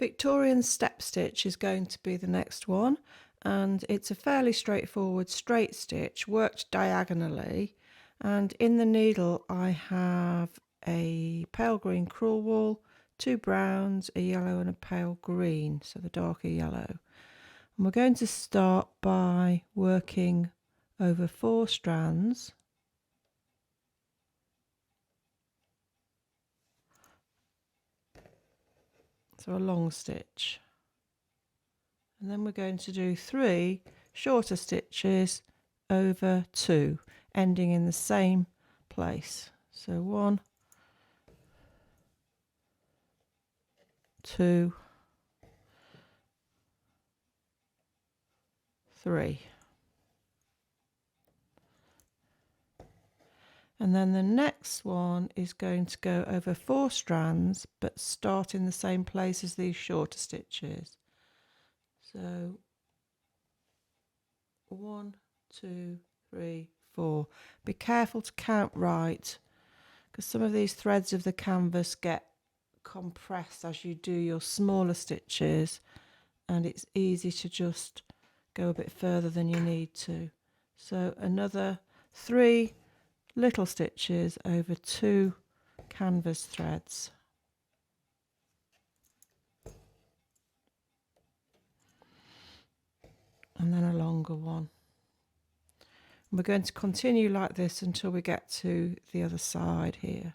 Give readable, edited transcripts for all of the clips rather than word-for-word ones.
Victorian step stitch is going to be the next one, and it's a fairly straightforward straight stitch worked diagonally, and in the needle I have a pale green crewel wool, 2 browns, a yellow and a pale green, so the darker yellow. And we're going to start by working over 4 strands. So a long stitch, and then we're going to do 3 shorter stitches over 2, ending in the same place. So 1, 2, 3. And then the next one is going to go over 4 strands, but start in the same place as these shorter stitches. So 1, 2, 3, 4. Be careful to count right, because some of these threads of the canvas get compressed as you do your smaller stitches, and it's easy to just go a bit further than you need to. So another 3 little stitches over 2 canvas threads. And then a longer one. And we're going to continue like this until we get to the other side here.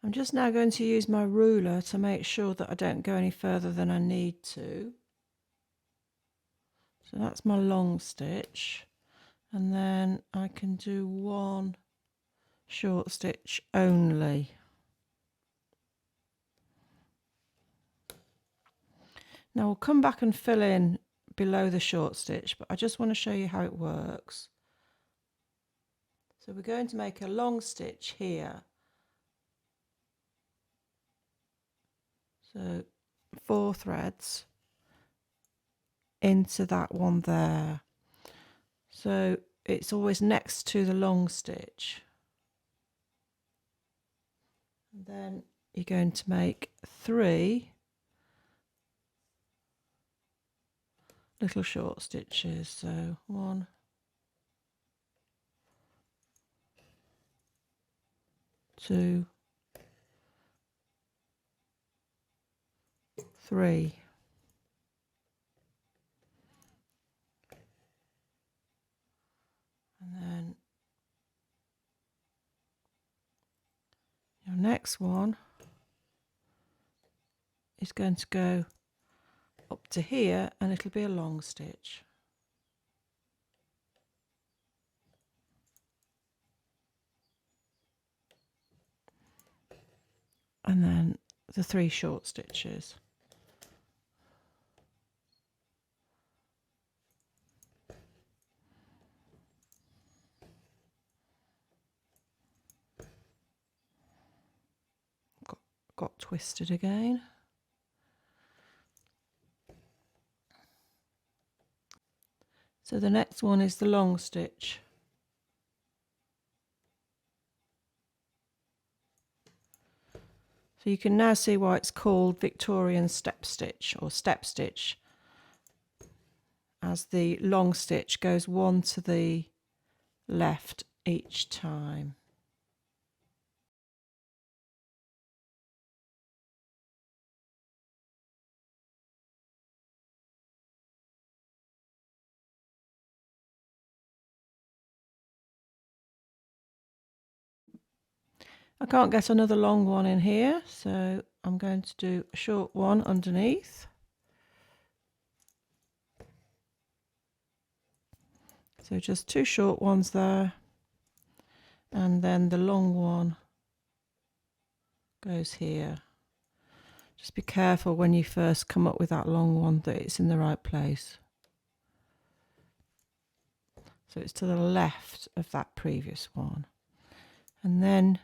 I'm just now going to use my ruler to make sure that I don't go any further than I need to. So that's my long stitch, and then I can do 1 short stitch only. Now we'll come back and fill in below the short stitch, but I just want to show you how it works. So we're going to make a long stitch here. So 4 threads into that one there. So it's always next to the long stitch. And then you're going to make 3 little short stitches. So 1, 2, 3. And then your next one is going to go up to here, and it'll be a long stitch. And then the 3 short stitches. Got twisted again. So the next one is the long stitch. So you can now see why it's called Victorian step stitch or step stitch, as the long stitch goes 1 to the left each time. I can't get another long one in here, so I'm going to do a short one underneath. So just 2 short ones there, and then the long one goes here. Just be careful when you first come up with that long one that it's in the right place. So it's to the left of that previous one. And then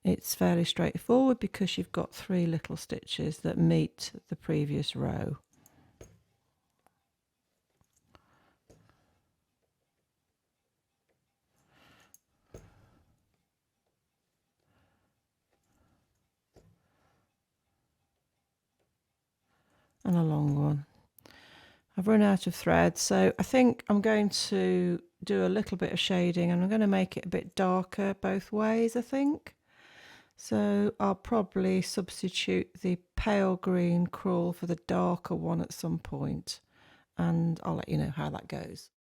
it's fairly straightforward because you've got 3 little stitches that meet the previous row. And a long one. I've run out of thread, so I think I'm going to do a little bit of shading, and I'm going to make it a bit darker both ways, I think. So I'll probably substitute the pale green crewel for the darker one at some point, and I'll let you know how that goes.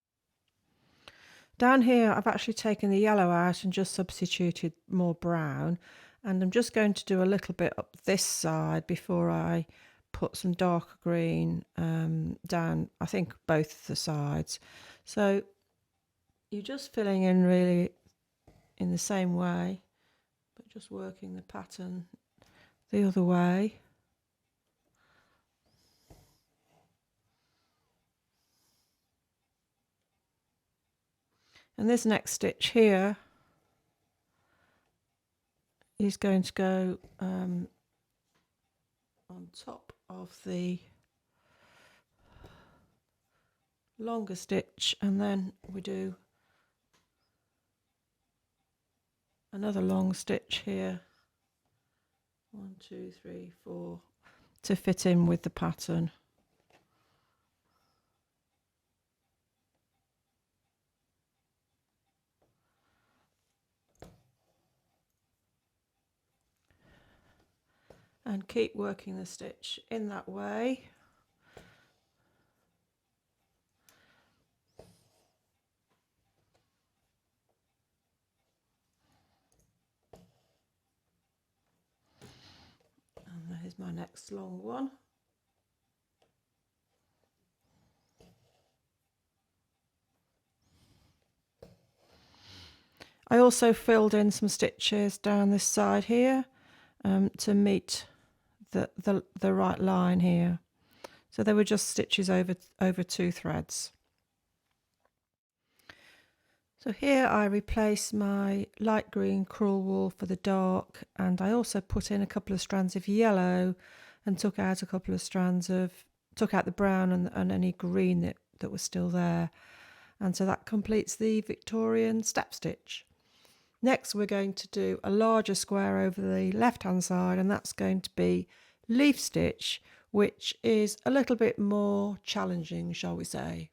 Down here I've actually taken the yellow out and just substituted more brown, and I'm just going to do a little bit up this side before I put some darker green down, I think both the sides. So you're just filling in really in the same way, but just working the pattern the other way. And this next stitch here is going to go on top of the longer stitch, and then we do another long stitch here, 1, 2, 3, 4, to fit in with the pattern. And keep working the stitch in that way. And there's my next long one. I also filled in some stitches down this side here to meet the right line here. So they were just stitches over 2 threads. So here I replaced my light green crewel wool for the dark, and I also put in a couple of strands of yellow and took out a couple of strands of, took out the brown and any green that was still there. And so that completes the Victorian step stitch. Next we're going to do a larger square over the left hand side, and that's going to be leaf stitch, which is a little bit more challenging, shall we say.